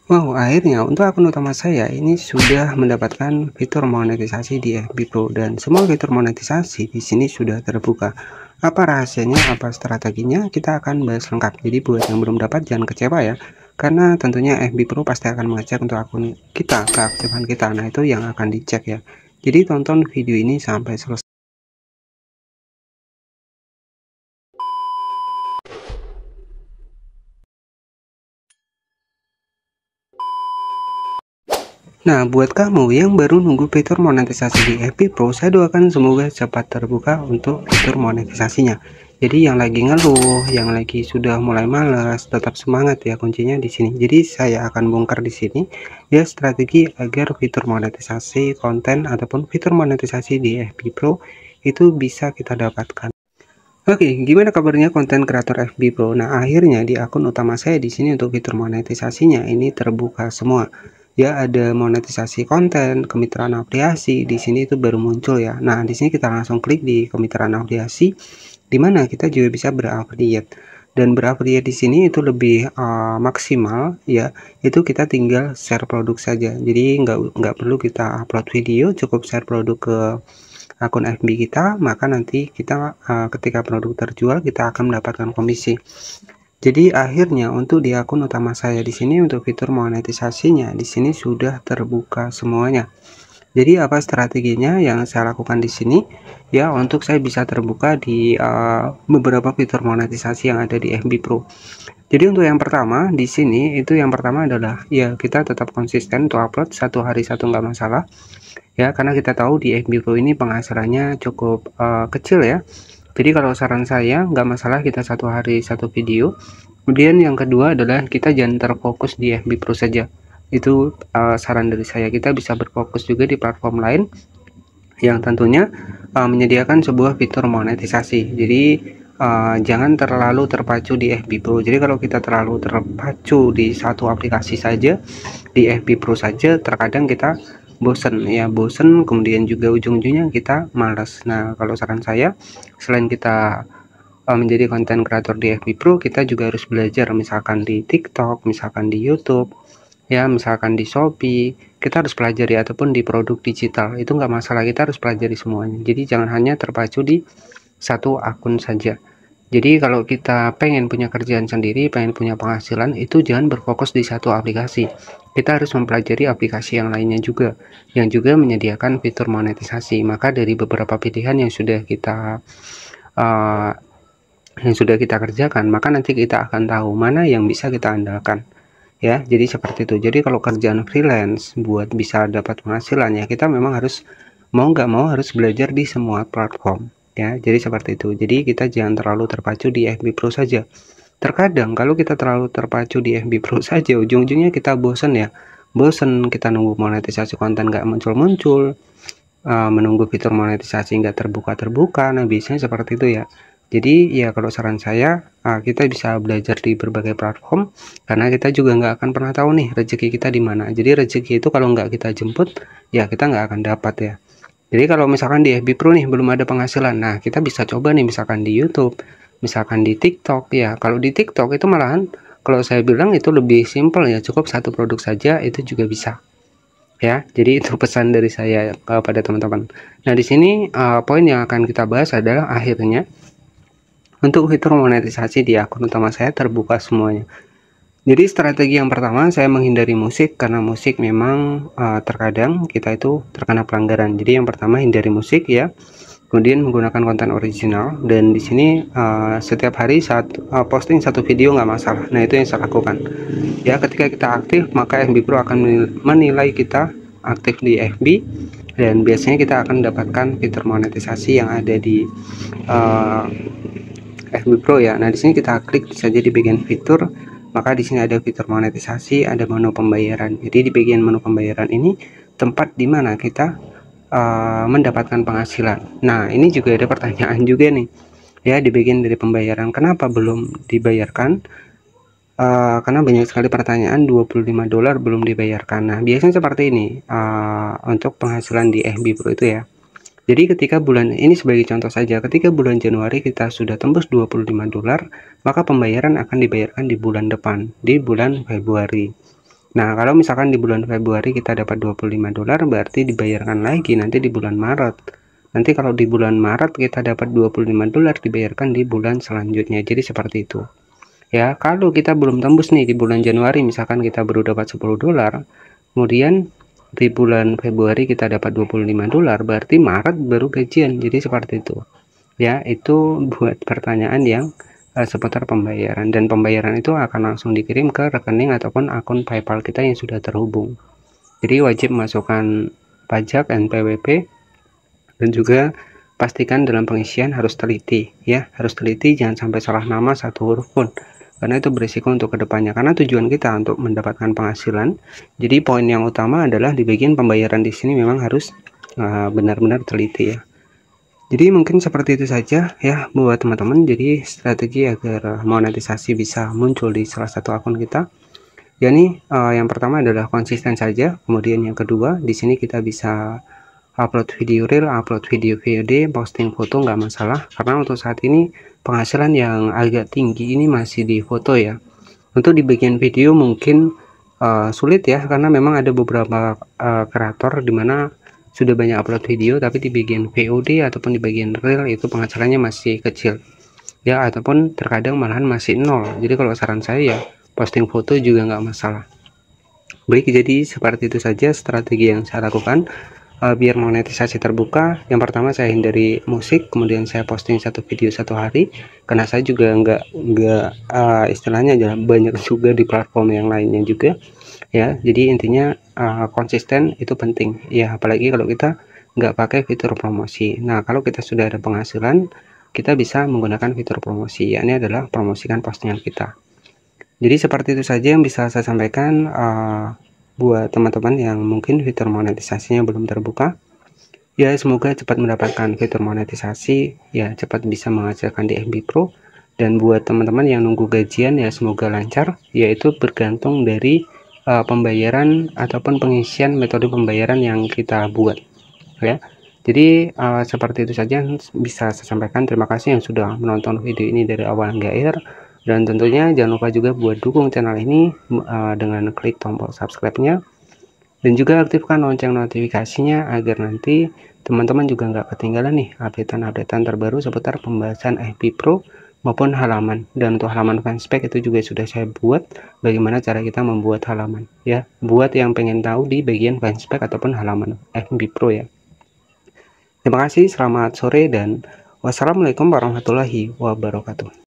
Wow, akhirnya untuk akun utama saya ini sudah mendapatkan fitur monetisasi di FB Pro dan semua fitur monetisasi di sini sudah terbuka. Apa rahasianya, apa strateginya? Kita akan bahas lengkap. Jadi buat yang belum dapat jangan kecewa ya. Karena tentunya FB Pro pasti akan mengecek untuk akun kita, keaktifan kita. Nah, itu yang akan dicek ya. Jadi tonton video ini sampai selesai. Nah, buat kamu yang baru nunggu fitur monetisasi di FB Pro, saya doakan semoga cepat terbuka untuk fitur monetisasinya. Jadi yang lagi ngeluh, yang lagi sudah mulai malas, tetap semangat ya kuncinya di sini. Jadi saya akan bongkar di sini ya strategi agar fitur monetisasi konten ataupun fitur monetisasi di FB Pro itu bisa kita dapatkan. Oke, gimana kabarnya konten kreator FB Pro? Nah, akhirnya di akun utama saya di sini untuk fitur monetisasinya ini terbuka semua. Ya, ada monetisasi konten, kemitraan afiliasi, di sini itu baru muncul ya. Nah, di sini kita langsung klik di kemitraan afiliasi, di mana kita juga bisa berafiliat. Dan berafiliat di sini itu lebih maksimal ya. Itu kita tinggal share produk saja. Jadi nggak perlu kita upload video, cukup share produk ke akun FB kita, maka nanti kita ketika produk terjual kita akan mendapatkan komisi. Jadi akhirnya untuk di akun utama saya di sini untuk fitur monetisasinya di sini sudah terbuka semuanya. Jadi apa strateginya yang saya lakukan di sini ya untuk saya bisa terbuka di beberapa fitur monetisasi yang ada di FB Pro. Jadi untuk yang pertama di sini itu yang pertama adalah ya kita tetap konsisten untuk upload satu hari satu nggak masalah. Ya, karena kita tahu di FB Pro ini penghasilannya cukup kecil ya. Jadi kalau saran saya nggak masalah kita satu hari satu video. Kemudian yang kedua adalah kita jangan terfokus di FB Pro saja. Itu saran dari saya. Kita bisa berfokus juga di platform lain yang tentunya menyediakan sebuah fitur monetisasi. Jadi jangan terlalu terpacu di FB Pro. Jadi kalau kita terlalu terpacu di satu aplikasi saja, di FB Pro saja, terkadang kita bosen ya, bosen, kemudian juga ujung-ujungnya kita malas. Nah, kalau saran saya selain kita menjadi konten kreator di FB Pro, kita juga harus belajar misalkan di TikTok, misalkan di YouTube ya, misalkan di Shopee, kita harus pelajari ataupun di produk digital itu nggak masalah, kita harus pelajari semuanya. Jadi jangan hanya terpacu di satu akun saja. Jadi kalau kita pengen punya kerjaan sendiri, pengen punya penghasilan, itu jangan berfokus di satu aplikasi. Kita harus mempelajari aplikasi yang lainnya juga, yang juga menyediakan fitur monetisasi. Maka dari beberapa pilihan uh, yang sudah kita kerjakan, maka nanti kita akan tahu mana yang bisa kita andalkan. Ya, jadi seperti itu. Jadi kalau kerjaan freelance buat bisa dapat penghasilan ya, kita memang harus mau nggak mau harus belajar di semua platform. Ya, jadi seperti itu. Jadi kita jangan terlalu terpacu di FB Pro saja. Terkadang kalau kita terlalu terpacu di FB Pro saja, ujung-ujungnya kita bosen ya. Bosen kita nunggu monetisasi konten nggak muncul-muncul, menunggu fitur monetisasi nggak terbuka-terbuka. Nah, biasanya seperti itu ya. Jadi ya kalau saran saya, kita bisa belajar di berbagai platform, karena kita juga nggak akan pernah tahu nih rezeki kita di mana. Jadi rezeki itu kalau nggak kita jemput, ya kita nggak akan dapat ya. Jadi kalau misalkan di FB Pro nih belum ada penghasilan, nah kita bisa coba nih misalkan di YouTube, misalkan di TikTok ya. Kalau di TikTok itu malahan kalau saya bilang itu lebih simpel ya, cukup satu produk saja itu juga bisa. Ya, jadi itu pesan dari saya kepada teman-teman. Nah, di sini poin yang akan kita bahas adalah akhirnya untuk fitur monetisasi di akun utama saya terbuka semuanya. Jadi strategi yang pertama saya menghindari musik karena musik memang terkadang kita itu terkena pelanggaran. Jadi yang pertama hindari musik ya. Kemudian menggunakan konten original dan di sini setiap hari saat posting satu video nggak masalah. Nah, itu yang saya lakukan. Ya, ketika kita aktif maka FB Pro akan menilai kita aktif di FB dan biasanya kita akan mendapatkan fitur monetisasi yang ada di FB Pro ya. Nah, di sini kita klik saja di bagian fitur, maka di sini ada fitur monetisasi, ada menu pembayaran. Jadi di bagian menu pembayaran ini tempat di mana kita mendapatkan penghasilan. Nah, ini juga ada pertanyaan juga nih ya di bagian dari pembayaran, kenapa belum dibayarkan? Karena banyak sekali pertanyaan $25 belum dibayarkan. Nah, biasanya seperti ini untuk penghasilan di FB Pro itu ya. Jadi ketika bulan ini sebagai contoh saja, ketika bulan Januari kita sudah tembus $25, maka pembayaran akan dibayarkan di bulan depan, di bulan Februari. Nah, kalau misalkan di bulan Februari kita dapat $25, berarti dibayarkan lagi nanti di bulan Maret. Nanti kalau di bulan Maret kita dapat $25, dibayarkan di bulan selanjutnya. Jadi seperti itu. Ya, kalau kita belum tembus nih di bulan Januari, misalkan kita baru dapat $10, kemudian di bulan Februari kita dapat $25, berarti Maret baru gajian. Jadi seperti itu. Ya, itu buat pertanyaan yang seputar pembayaran, dan pembayaran itu akan langsung dikirim ke rekening ataupun akun PayPal kita yang sudah terhubung. Jadi wajib masukkan pajak NPWP, dan juga pastikan dalam pengisian harus teliti ya, harus teliti, jangan sampai salah nama satu huruf pun, karena itu berisiko untuk kedepannya, karena tujuan kita untuk mendapatkan penghasilan. Jadi poin yang utama adalah di bagian pembayaran di sini memang harus benar-benar teliti ya. Jadi mungkin seperti itu saja ya buat teman-teman. Jadi strategi agar monetisasi bisa muncul di salah satu akun kita. Yani yang pertama adalah konsisten saja. Kemudian yang kedua, di sini kita bisa upload video reel, upload video VOD, posting foto nggak masalah. Karena untuk saat ini penghasilan yang agak tinggi ini masih di foto ya. Untuk di bagian video mungkin sulit ya, karena memang ada beberapa kreator di mana sudah banyak upload video, tapi di bagian VOD ataupun di bagian reel itu penghasilannya masih kecil ya, ataupun terkadang malahan masih nol. Jadi kalau saran saya ya posting foto juga nggak masalah. Baik, jadi seperti itu saja strategi yang saya lakukan biar monetisasi terbuka. Yang pertama, saya hindari musik, kemudian saya posting satu video satu hari, karena saya juga nggak istilahnya banyak juga di platform yang lainnya juga ya. Jadi intinya konsisten itu penting ya, apalagi kalau kita nggak pakai fitur promosi. Nah, kalau kita sudah ada penghasilan, kita bisa menggunakan fitur promosi, yakni adalah promosikan postingan kita. Jadi seperti itu saja yang bisa saya sampaikan buat teman-teman yang mungkin fitur monetisasinya belum terbuka. Ya, semoga cepat mendapatkan fitur monetisasi ya, cepat bisa menghasilkan di FB Pro. Dan buat teman-teman yang nunggu gajian ya, semoga lancar, yaitu bergantung dari pembayaran ataupun pengisian metode pembayaran yang kita buat ya. Jadi seperti itu saja yang bisa saya sampaikan. Terima kasih yang sudah menonton video ini dari awal hingga akhir, dan tentunya jangan lupa juga buat dukung channel ini dengan klik tombol subscribe-nya, dan juga aktifkan lonceng notifikasinya agar nanti teman-teman juga nggak ketinggalan nih updatean terbaru seputar pembahasan FB Pro maupun halaman. Dan untuk halaman fanspage itu juga sudah saya buat bagaimana cara kita membuat halaman ya, buat yang pengen tahu di bagian fanspage ataupun halaman FB Pro ya. Terima kasih, selamat sore, dan wassalamualaikum warahmatullahi wabarakatuh.